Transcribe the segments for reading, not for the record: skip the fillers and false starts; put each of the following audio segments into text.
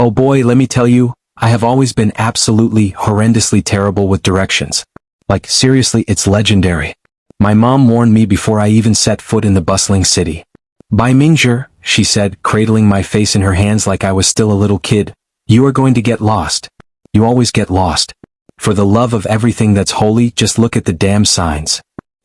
Oh boy, let me tell you, I have always been absolutely, horrendously terrible with directions. Like, seriously, it's legendary. My mom warned me before I even set foot in the bustling city. Bai Mingzhi, she said, cradling my face in her hands like I was still a little kid, you are going to get lost. You always get lost. For the love of everything that's holy, just look at the damn signs.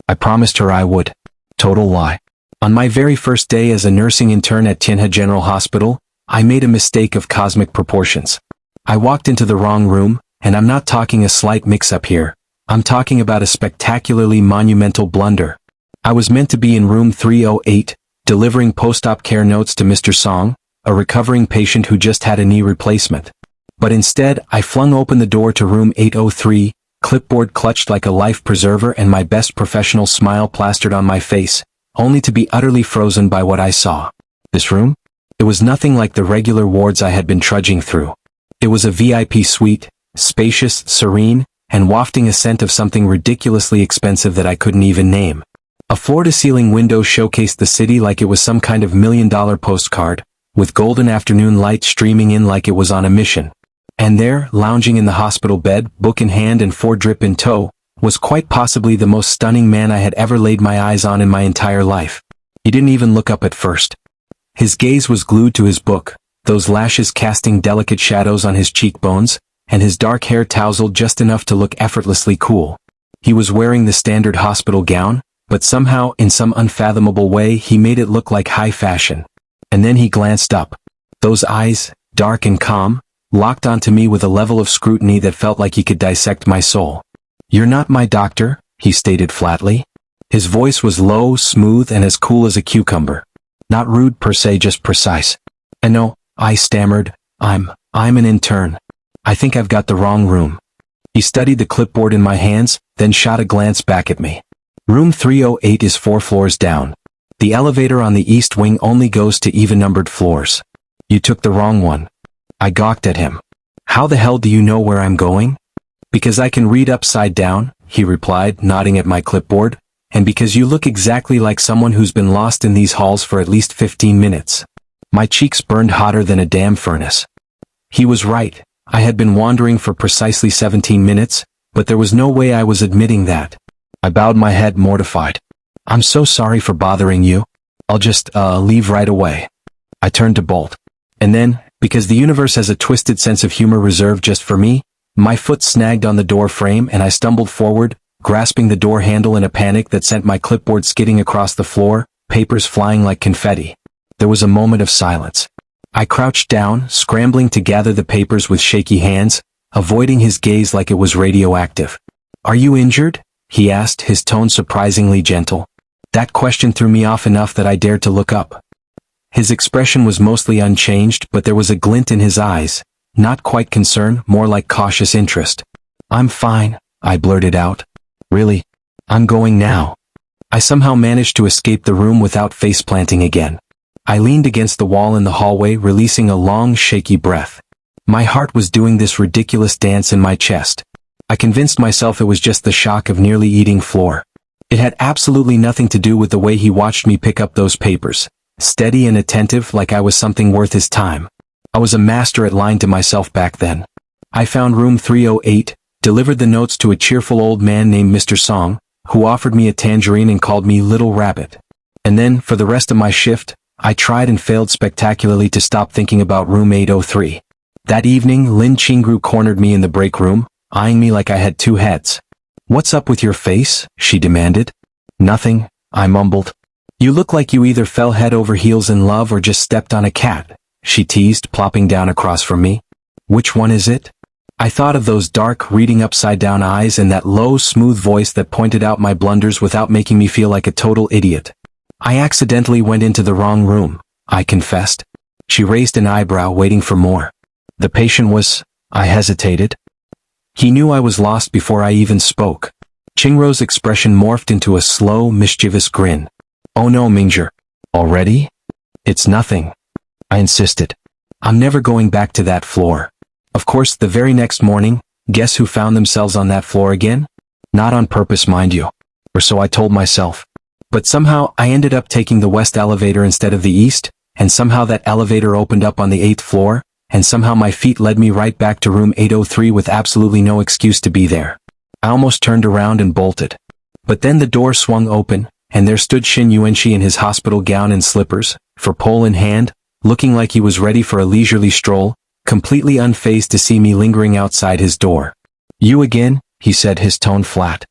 I promised her I would. Total lie. On my very first day as a nursing intern at Tianhe General Hospital, I made a mistake of cosmic proportions. I walked into the wrong room, and I'm not talking a slight mix-up here. I'm talking about a spectacularly monumental blunder. I was meant to be in room 308, delivering post-op care notes to Mr. Song, a recovering patient who just had a knee replacement. But instead, I flung open the door to room 803, clipboard clutched like a life preserver and my best professional smile plastered on my face, only to be utterly frozen by what I saw. This room? It was nothing like the regular wards I had been trudging through. It was a VIP suite, spacious, serene, and wafting a scent of something ridiculously expensive that I couldn't even name. A floor-to-ceiling window showcased the city like it was some kind of $1,000,000 postcard, with golden afternoon light streaming in like it was on a mission. And there, lounging in the hospital bed, book in hand and 4-drip in tow, was quite possibly the most stunning man I had ever laid my eyes on in my entire life. He didn't even look up at first. His gaze was glued to his book, those lashes casting delicate shadows on his cheekbones, and his dark hair tousled just enough to look effortlessly cool. He was wearing the standard hospital gown, but somehow, in some unfathomable way, he made it look like high fashion. And then he glanced up. Those eyes, dark and calm, locked onto me with a level of scrutiny that felt like he could dissect my soul. "You're not my doctor," he stated flatly. His voice was low, smooth, and as cool as a cucumber. Not rude per se, just precise. "I know," I stammered. I'm an intern. I think I've got the wrong room." He studied the clipboard in my hands, then shot a glance back at me. "Room 308 is 4 floors down. The elevator on the east wing only goes to even-numbered floors. You took the wrong one." I gawked at him. "How the hell do you know where I'm going?" "Because I can read upside down," he replied, nodding at my clipboard, "and because you look exactly like someone who's been lost in these halls for at least 15 minutes. My cheeks burned hotter than a damn furnace. He was right. I had been wandering for precisely 17 minutes, but there was no way I was admitting that. I bowed my head, mortified. "I'm so sorry for bothering you. I'll just, leave right away." I turned to bolt. And then, because the universe has a twisted sense of humor reserved just for me, my foot snagged on the door frame and I stumbled forward, grasping the door handle in a panic that sent my clipboard skidding across the floor, papers flying like confetti. There was a moment of silence. I crouched down, scrambling to gather the papers with shaky hands, avoiding his gaze like it was radioactive. "Are you injured?" he asked, his tone surprisingly gentle. That question threw me off enough that I dared to look up. His expression was mostly unchanged, but there was a glint in his eyes, not quite concern, more like cautious interest. "I'm fine," I blurted out. "Really? I'm going now." I somehow managed to escape the room without face-planting again. I leaned against the wall in the hallway, releasing a long, shaky breath. My heart was doing this ridiculous dance in my chest. I convinced myself it was just the shock of nearly eating floor. It had absolutely nothing to do with the way he watched me pick up those papers, steady and attentive like I was something worth his time. I was a master at lying to myself back then. I found room 308, delivered the notes to a cheerful old man named Mr. Song, who offered me a tangerine and called me Little Rabbit. And then, for the rest of my shift, I tried and failed spectacularly to stop thinking about room 803. That evening, Lin Qingru cornered me in the break room, eyeing me like I had two heads. "What's up with your face?" she demanded. "Nothing," I mumbled. "You look like you either fell head over heels in love or just stepped on a cat," she teased, plopping down across from me. "Which one is it?" I thought of those dark, reading upside-down eyes and that low, smooth voice that pointed out my blunders without making me feel like a total idiot. "I accidentally went into the wrong room," I confessed. She raised an eyebrow, waiting for more. "The patient was..." I hesitated. He knew I was lost before I even spoke. Qingrou's expression morphed into a slow, mischievous grin. "Oh no, Mingzhi. Already?" "It's nothing," I insisted. "I'm never going back to that floor." Of course, the very next morning, guess who found themselves on that floor again? Not on purpose, mind you. Or so I told myself. But somehow, I ended up taking the west elevator instead of the east, and somehow that elevator opened up on the 8th floor, and somehow my feet led me right back to room 803 with absolutely no excuse to be there. I almost turned around and bolted. But then the door swung open, and there stood Shin Yuanxi in his hospital gown and slippers, for pole in hand, looking like he was ready for a leisurely stroll, completely unfazed to see me lingering outside his door. "You again?" he said, his tone flat.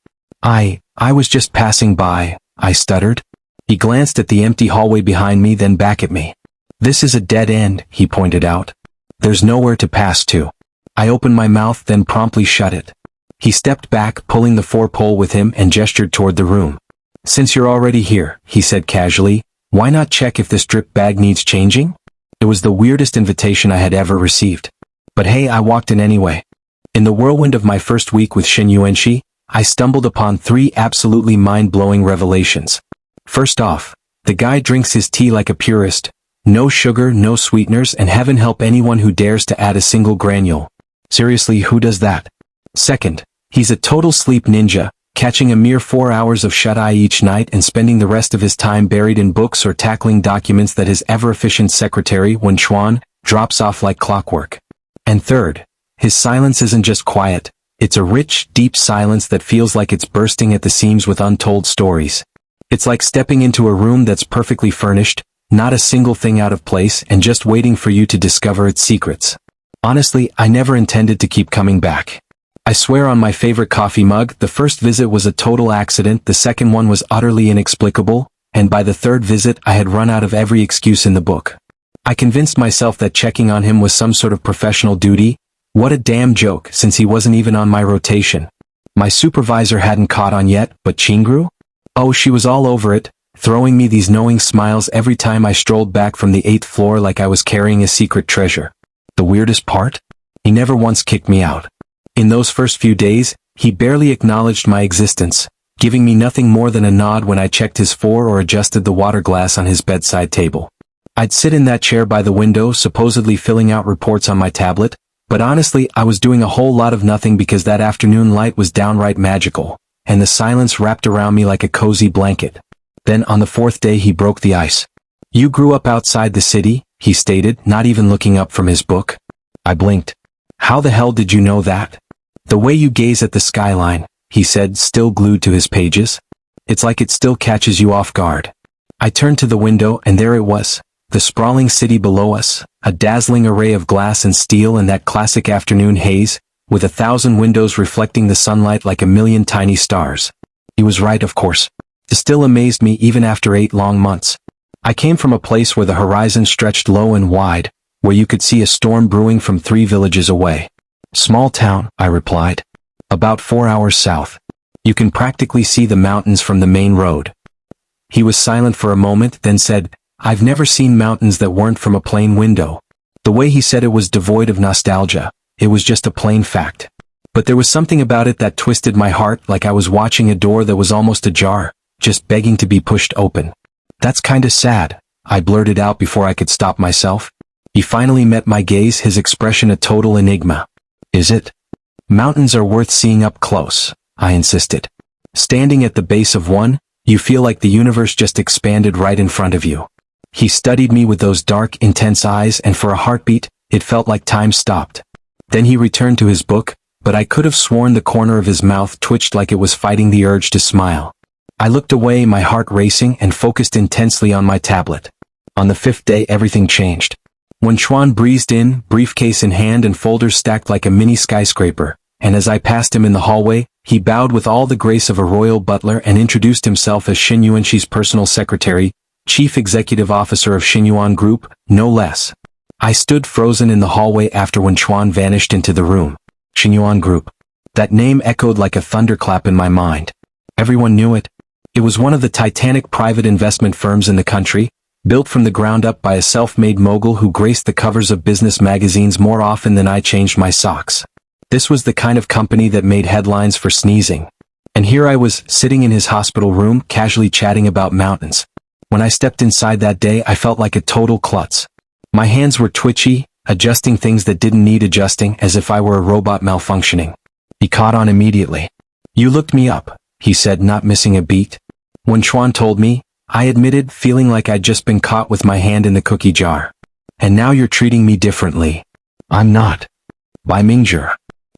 I was just passing by," I stuttered. He glanced at the empty hallway behind me, then back at me. "This is a dead end," he pointed out. "There's nowhere to pass to." I opened my mouth, then promptly shut it. He stepped back, pulling the four-pole with him, and gestured toward the room. "Since you're already here," he said casually, "why not check if this drip bag needs changing?" It was the weirdest invitation I had ever received. But hey, I walked in anyway. In the whirlwind of my first week with Shin Yuanxi, I stumbled upon 3 absolutely mind-blowing revelations. First off, the guy drinks his tea like a purist. No sugar, no sweeteners, and heaven help anyone who dares to add a single granule. Seriously, who does that? Second, he's a total sleep ninja, catching a mere 4 hours of shut-eye each night and spending the rest of his time buried in books or tackling documents that his ever-efficient secretary, Wen Chuan, drops off like clockwork. And third, his silence isn't just quiet. It's a rich, deep silence that feels like it's bursting at the seams with untold stories. It's like stepping into a room that's perfectly furnished, not a single thing out of place, and just waiting for you to discover its secrets. Honestly, I never intended to keep coming back. I swear on my favorite coffee mug, the first visit was a total accident, the second one was utterly inexplicable, and by the third visit I had run out of every excuse in the book. I convinced myself that checking on him was some sort of professional duty. What a damn joke, since he wasn't even on my rotation. My supervisor hadn't caught on yet, but Chingru? Oh, she was all over it, throwing me these knowing smiles every time I strolled back from the 8th floor like I was carrying a secret treasure. The weirdest part? He never once kicked me out. In those first few days, he barely acknowledged my existence, giving me nothing more than a nod when I checked his phone or adjusted the water glass on his bedside table. I'd sit in that chair by the window, supposedly filling out reports on my tablet, but honestly I was doing a whole lot of nothing because that afternoon light was downright magical, and the silence wrapped around me like a cozy blanket. Then on the 4th day he broke the ice. "You grew up outside the city," he stated, not even looking up from his book. I blinked. "How the hell did you know that?" "The way you gaze at the skyline," he said, still glued to his pages. "It's like it still catches you off guard." I turned to the window, and there it was. The sprawling city below us, a dazzling array of glass and steel in that classic afternoon haze, with 1,000 windows reflecting the sunlight like a million tiny stars. He was right, of course. It still amazed me even after 8 long months. I came from a place where the horizon stretched low and wide, where you could see a storm brewing from 3 villages away. "Small town," I replied. "About 4 hours south. You can practically see the mountains from the main road." He was silent for a moment, then said, "I've never seen mountains that weren't from a plane window." The way he said it was devoid of nostalgia. It was just a plain fact. But there was something about it that twisted my heart, like I was watching a door that was almost ajar, just begging to be pushed open. "That's kinda sad," I blurted out before I could stop myself. He finally met my gaze, his expression a total enigma. "Is it?" "Mountains are worth seeing up close," I insisted. "Standing at the base of one, you feel like the universe just expanded right in front of you." He studied me with those dark, intense eyes, and for a heartbeat, it felt like time stopped. Then he returned to his book, but I could have sworn the corner of his mouth twitched like it was fighting the urge to smile. I looked away, my heart racing, and focused intensely on my tablet. On the 5th day, everything changed. When Chuan breezed in, briefcase in hand and folders stacked like a mini skyscraper, and as I passed him in the hallway, he bowed with all the grace of a royal butler and introduced himself as Shin Yuanxi's personal secretary, Chief Executive Officer of Xinyuan Group, no less. I stood frozen in the hallway after when Chuan vanished into the room. Xinyuan Group. That name echoed like a thunderclap in my mind. Everyone knew it. It was one of the titanic private investment firms in the country, built from the ground up by a self-made mogul who graced the covers of business magazines more often than I changed my socks. This was the kind of company that made headlines for sneezing. And here I was, sitting in his hospital room, casually chatting about mountains. When I stepped inside that day, I felt like a total klutz. My hands were twitchy, adjusting things that didn't need adjusting, as if I were a robot malfunctioning. He caught on immediately. "You looked me up," he said, not missing a beat. When Chuan told me, I admitted, feeling like I'd just been caught with my hand in the cookie jar. "And now you're treating me differently." I'm not. By Mingzhi.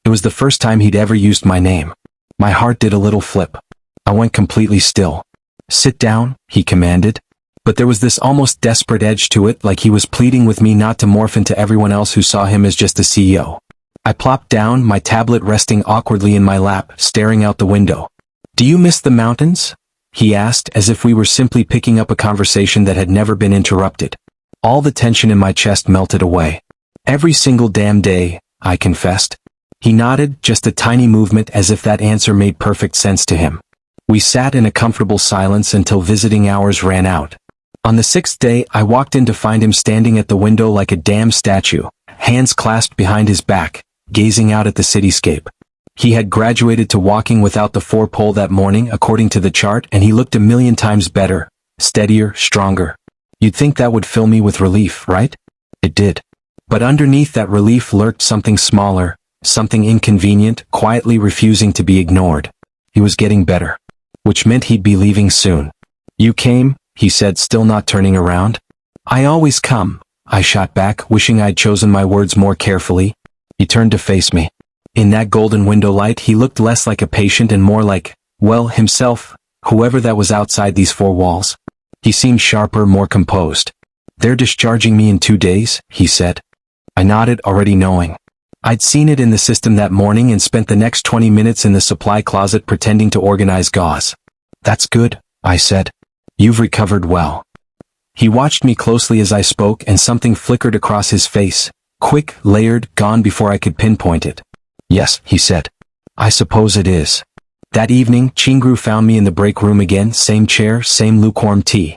It was the first time he'd ever used my name. My heart did a little flip. I went completely still. Sit down, he commanded. But there was this almost desperate edge to it, like he was pleading with me not to morph into everyone else who saw him as just a CEO. I plopped down, my tablet resting awkwardly in my lap, staring out the window. Do you miss the mountains? He asked, as if we were simply picking up a conversation that had never been interrupted. All the tension in my chest melted away. Every single damn day, I confessed. He nodded, just a tiny movement as if that answer made perfect sense to him. We sat in a comfortable silence until visiting hours ran out. On the 6th day, I walked in to find him standing at the window like a damn statue, hands clasped behind his back, gazing out at the cityscape. He had graduated to walking without the 4-pole that morning, according to the chart, and he looked a million times better, steadier, stronger. You'd think that would fill me with relief, right? It did. But underneath that relief lurked something smaller, something inconvenient, quietly refusing to be ignored. He was getting better. Which meant he'd be leaving soon. You came, he said, still not turning around. I always come, I shot back, wishing I'd chosen my words more carefully. He turned to face me. In that golden window light, he looked less like a patient and more like, well, himself, whoever that was outside these 4 walls. He seemed sharper, more composed. They're discharging me in 2 days, he said. I nodded, already knowing. I'd seen it in the system that morning and spent the next 20 minutes in the supply closet pretending to organize gauze. That's good, I said. You've recovered well. He watched me closely as I spoke, and something flickered across his face. Quick, layered, gone before I could pinpoint it. Yes, he said. I suppose it is. That evening, Chingru found me in the break room again, same chair, same lukewarm tea.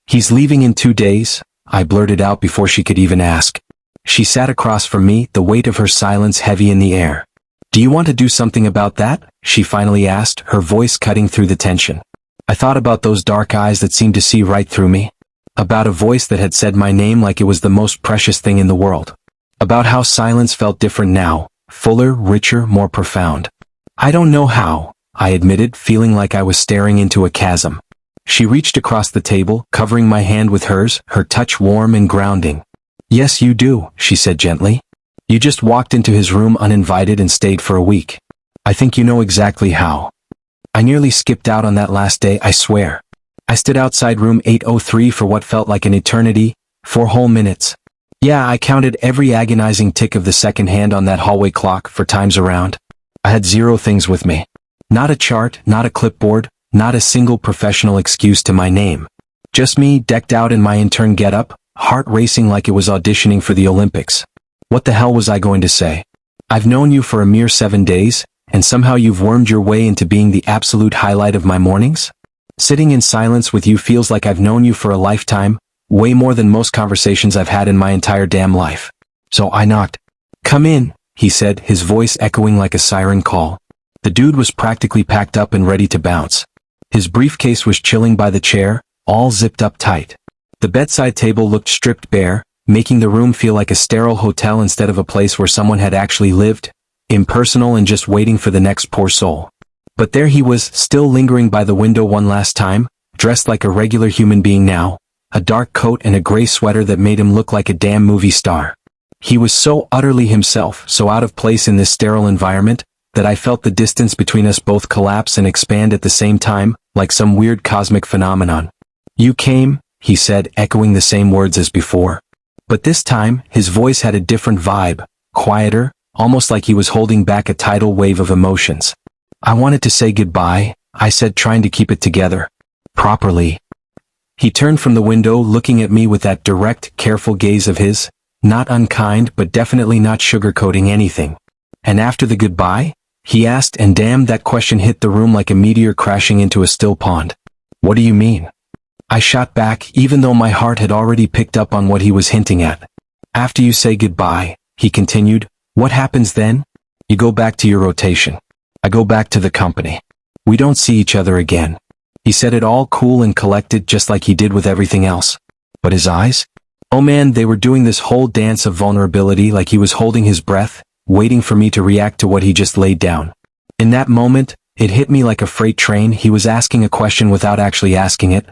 He's leaving in 2 days, I blurted out before she could even ask. She sat across from me, the weight of her silence heavy in the air. Do you want to do something about that? She finally asked, her voice cutting through the tension. I thought about those dark eyes that seemed to see right through me. About a voice that had said my name like it was the most precious thing in the world. About how silence felt different now, fuller, richer, more profound. I don't know how, I admitted, feeling like I was staring into a chasm. She reached across the table, covering my hand with hers, her touch warm and grounding. Yes, you do, she said gently. You just walked into his room uninvited and stayed for a week. I think you know exactly how. I nearly skipped out on that last day, I swear. I stood outside room 803 for what felt like an eternity, 4 whole minutes. Yeah, I counted every agonizing tick of the second hand on that hallway clock for times around. I had 0 things with me. Not a chart, not a clipboard, not a single professional excuse to my name. Just me, decked out in my intern getup, heart racing like it was auditioning for the Olympics. What the hell was I going to say? I've known you for a mere 7 days, and somehow you've wormed your way into being the absolute highlight of my mornings? Sitting in silence with you feels like I've known you for a lifetime, way more than most conversations I've had in my entire damn life. So I knocked. Come in, he said, his voice echoing like a siren call. The dude was practically packed up and ready to bounce. His briefcase was chilling by the chair, all zipped up tight. The bedside table looked stripped bare, making the room feel like a sterile hotel instead of a place where someone had actually lived, impersonal and just waiting for the next poor soul. But there he was, still lingering by the window one last time, dressed like a regular human being now, a dark coat and a gray sweater that made him look like a damn movie star. He was so utterly himself, so out of place in this sterile environment, that I felt the distance between us both collapse and expand at the same time, like some weird cosmic phenomenon. You came, he said, echoing the same words as before. But this time, his voice had a different vibe, quieter, almost like he was holding back a tidal wave of emotions. I wanted to say goodbye, I said, trying to keep it together. Properly. He turned from the window, looking at me with that direct, careful gaze of his, not unkind but definitely not sugarcoating anything. And after the goodbye? He asked, and damn, that question hit the room like a meteor crashing into a still pond. What do you mean? I shot back, even though my heart had already picked up on what he was hinting at. After you say goodbye, he continued, what happens then? You go back to your rotation. I go back to the company. We don't see each other again. He said it all cool and collected, just like he did with everything else. But his eyes? Oh man, they were doing this whole dance of vulnerability, like he was holding his breath, waiting for me to react to what he just laid down. In that moment, it hit me like a freight train. He was asking a question without actually asking it.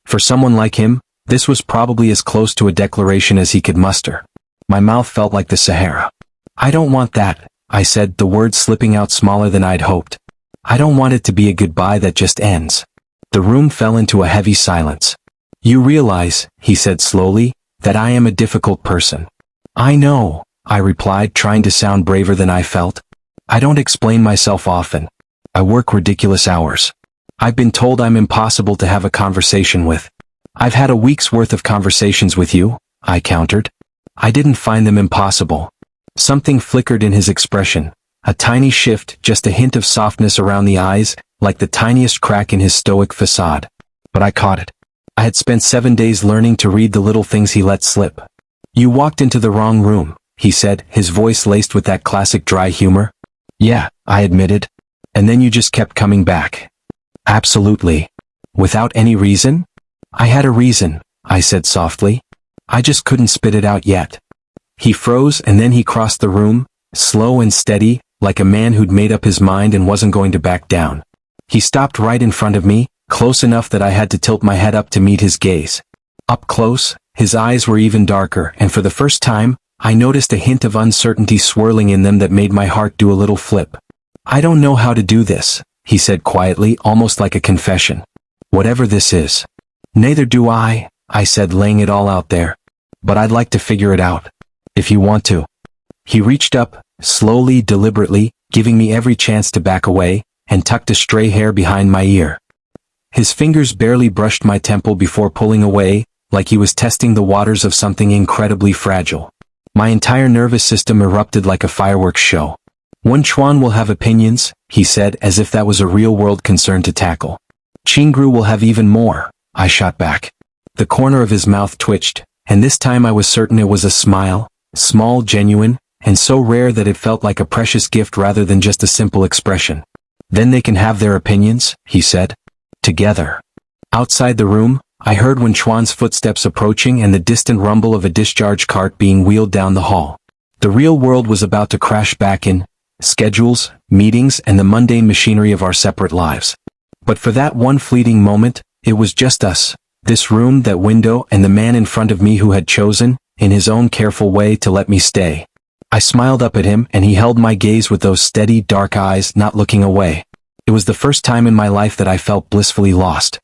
For someone like him, this was probably as close to a declaration as he could muster. My mouth felt like the Sahara. I don't want that, I said, the words slipping out smaller than I'd hoped. I don't want it to be a goodbye that just ends. The room fell into a heavy silence. You realize, he said slowly, that I am a difficult person. I know, I replied, trying to sound braver than I felt. I don't explain myself often. I work ridiculous hours. I've been told I'm impossible to have a conversation with. I've had a week's worth of conversations with you, I countered. I didn't find them impossible. Something flickered in his expression, a tiny shift, just a hint of softness around the eyes, like the tiniest crack in his stoic facade. But I caught it. I had spent 7 days learning to read the little things he let slip. You walked into the wrong room, he said, his voice laced with that classic dry humor. Yeah, I admitted. And then you just kept coming back. Absolutely. Without any reason? I had a reason, I said softly. I just couldn't spit it out yet. He froze and then he crossed the room, slow and steady, like a man who'd made up his mind and wasn't going to back down. He stopped right in front of me, close enough that I had to tilt my head up to meet his gaze. Up close, his eyes were even darker, and for the first time, I noticed a hint of uncertainty swirling in them that made my heart do a little flip. I don't know how to do this, he said quietly, almost like a confession. Whatever this is. Neither do I said, laying it all out there. But I'd like to figure it out. If you want to. He reached up, slowly, deliberately, giving me every chance to back away, and tucked a stray hair behind my ear. His fingers barely brushed my temple before pulling away, like he was testing the waters of something incredibly fragile. My entire nervous system erupted like a fireworks show. Wen Chuan will have opinions, he said, as if that was a real-world concern to tackle. Qingru will have even more, I shot back. The corner of his mouth twitched, and this time I was certain it was a smile, small, genuine, and so rare that it felt like a precious gift rather than just a simple expression. Then they can have their opinions, he said. Together. Outside the room, I heard Wen Chuan's footsteps approaching and the distant rumble of a discharge cart being wheeled down the hall. The real world was about to crash back in schedules, meetings, and the mundane machinery of our separate lives. But for that one fleeting moment, it was just us, this room, that window, and the man in front of me who had chosen, in his own careful way, to let me stay. I smiled up at him, and he held my gaze with those steady, dark eyes, not looking away. It was the first time in my life that I felt blissfully lost.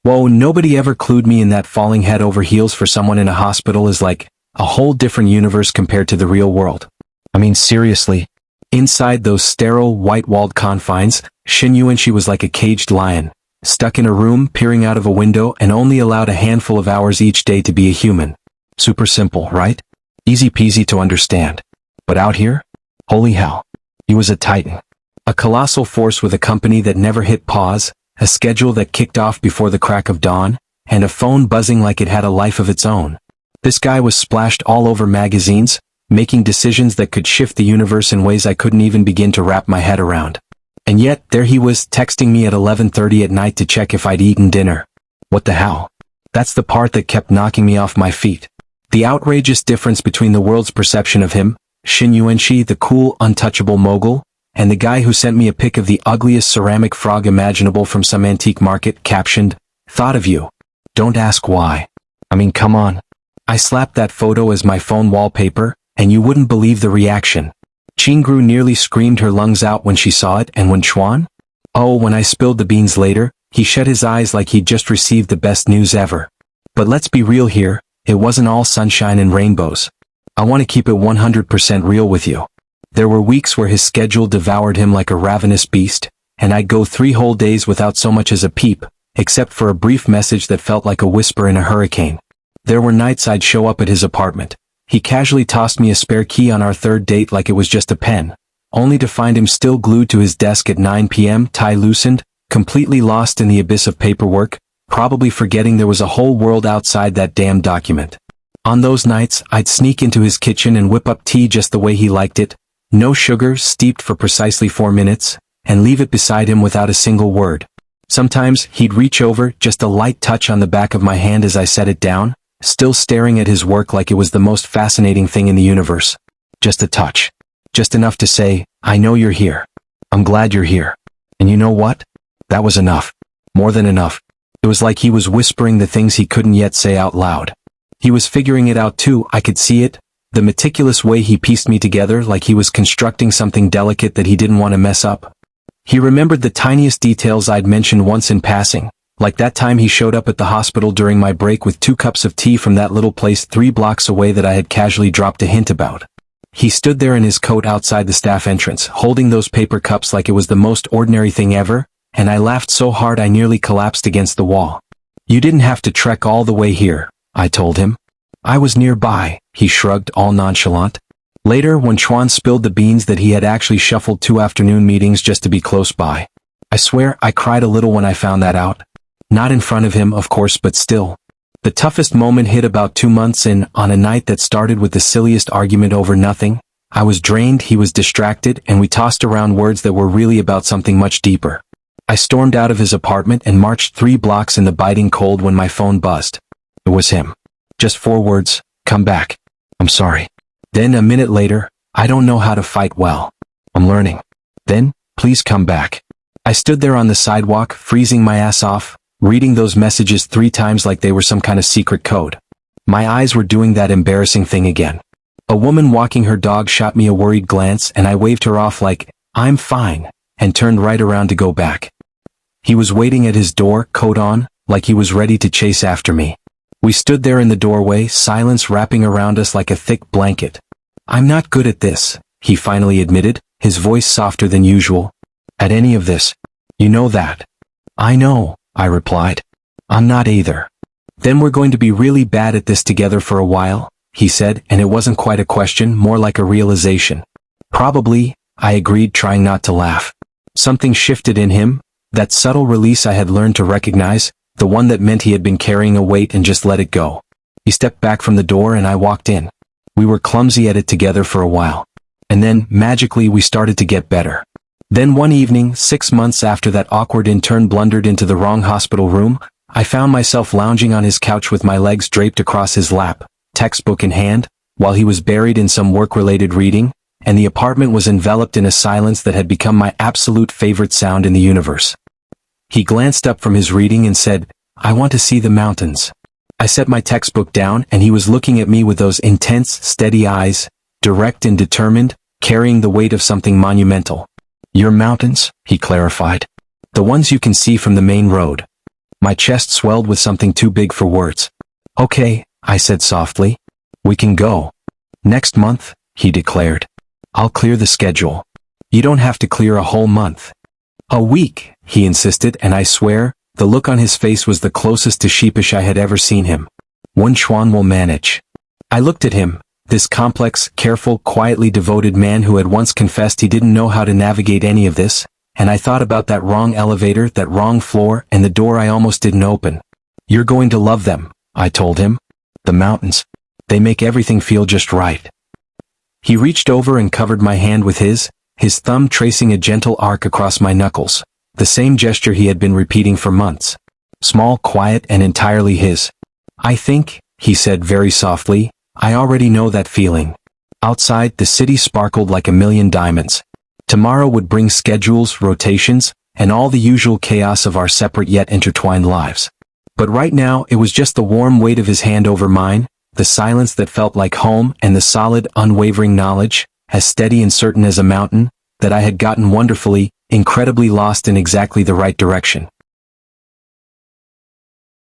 Whoa, nobody ever clued me in that falling head over heels for someone in a hospital is like a whole different universe compared to the real world. I mean, seriously. Inside those sterile, white-walled confines, Xin Yuanxi was like a caged lion, stuck in a room, peering out of a window, and only allowed a handful of hours each day to be a human. Super simple, right? Easy peasy to understand. But out here? Holy hell. He was a titan. A colossal force with a company that never hit pause, a schedule that kicked off before the crack of dawn, and a phone buzzing like it had a life of its own. This guy was splashed all over magazines, making decisions that could shift the universe in ways I couldn't even begin to wrap my head around. And yet, there he was, texting me at 11:30 at night to check if I'd eaten dinner. What the hell? That's the part that kept knocking me off my feet. The outrageous difference between the world's perception of him, Xin Yuanxi, the cool, untouchable mogul, and the guy who sent me a pic of the ugliest ceramic frog imaginable from some antique market, captioned, "Thought of you. Don't ask why." I mean, come on. I slapped that photo as my phone wallpaper, and you wouldn't believe the reaction. Qingru nearly screamed her lungs out when she saw it, and Wen Chuan? Oh, when I spilled the beans later, he shut his eyes like he'd just received the best news ever. But let's be real here, it wasn't all sunshine and rainbows. I want to keep it 100% real with you. There were weeks where his schedule devoured him like a ravenous beast, and I'd go 3 whole days without so much as a peep, except for a brief message that felt like a whisper in a hurricane. There were nights I'd show up at his apartment. He casually tossed me a spare key on our third date like it was just a pen, only to find him still glued to his desk at 9 p.m., tie loosened, completely lost in the abyss of paperwork, probably forgetting there was a whole world outside that damn document. On those nights, I'd sneak into his kitchen and whip up tea just the way he liked it, no sugar, steeped for precisely 4 minutes, and leave it beside him without a single word. Sometimes, he'd reach over, just a light touch on the back of my hand as I set it down, still staring at his work like it was the most fascinating thing in the universe. Just a touch. Just enough to say, "I know you're here. I'm glad you're here." And you know what? That was enough. More than enough. It was like he was whispering the things he couldn't yet say out loud. He was figuring it out too, I could see it, The meticulous way he pieced me together like he was constructing something delicate that he didn't want to mess up. He remembered the tiniest details I'd mentioned once in passing, like that time he showed up at the hospital during my break with 2 cups of tea from that little place 3 blocks away that I had casually dropped a hint about. He stood there in his coat outside the staff entrance, holding those paper cups like it was the most ordinary thing ever, and I laughed so hard I nearly collapsed against the wall. "You didn't have to trek all the way here," I told him. "I was nearby," he shrugged, all nonchalant. Later, when Chuan spilled the beans that he had actually shuffled 2 afternoon meetings just to be close by, I swear I cried a little when I found that out. Not in front of him, of course, but still. The toughest moment hit about 2 months in, on a night that started with the silliest argument over nothing. I was drained, he was distracted, and we tossed around words that were really about something much deeper. I stormed out of his apartment and marched 3 blocks in the biting cold when my phone buzzed. It was him. Just 4 words, "Come back. I'm sorry." Then a minute later, "I don't know how to fight well. I'm learning." Then, "Please come back." I stood there on the sidewalk, freezing my ass off, reading those messages 3 times like they were some kind of secret code. My eyes were doing that embarrassing thing again. A woman walking her dog shot me a worried glance and I waved her off like, "I'm fine," and turned right around to go back. He was waiting at his door, coat on, like he was ready to chase after me. We stood there in the doorway, silence wrapping around us like a thick blanket. "I'm not good at this," he finally admitted, his voice softer than usual. "At any of this. You know that." "I know," I replied. "I'm not either." "Then we're going to be really bad at this together for a while," he said, and it wasn't quite a question, more like a realization. "Probably," I agreed, trying not to laugh. Something shifted in him, that subtle release I had learned to recognize, the one that meant he had been carrying a weight and just let it go. He stepped back from the door and I walked in. We were clumsy at it together for a while. And then, magically, we started to get better. Then one evening, 6 months after that awkward intern blundered into the wrong hospital room, I found myself lounging on his couch with my legs draped across his lap, textbook in hand, while he was buried in some work-related reading, and the apartment was enveloped in a silence that had become my absolute favorite sound in the universe. He glanced up from his reading and said, "I want to see the mountains." I set my textbook down and he was looking at me with those intense, steady eyes, direct and determined, carrying the weight of something monumental. "Your mountains," he clarified. "The ones you can see from the main road." My chest swelled with something too big for words. "Okay," I said softly. "We can go." "Next month," he declared. "I'll clear the schedule." "You don't have to clear a whole month." "A week," he insisted, and I swear, the look on his face was the closest to sheepish I had ever seen him. "One Chuan will manage." I looked at him, this complex, careful, quietly devoted man who had once confessed he didn't know how to navigate any of this, and I thought about that wrong elevator, that wrong floor, and the door I almost didn't open. "You're going to love them," I told him. "The mountains. They make everything feel just right." He reached over and covered my hand with his thumb tracing a gentle arc across my knuckles, the same gesture he had been repeating for months. Small, quiet, and entirely his. "I think," he said very softly, "I already know that feeling." Outside, the city sparkled like a million diamonds. Tomorrow would bring schedules, rotations, and all the usual chaos of our separate yet intertwined lives. But right now, it was just the warm weight of his hand over mine, the silence that felt like home, and the solid, unwavering knowledge, as steady and certain as a mountain, that I had gotten wonderfully, incredibly lost in exactly the right direction.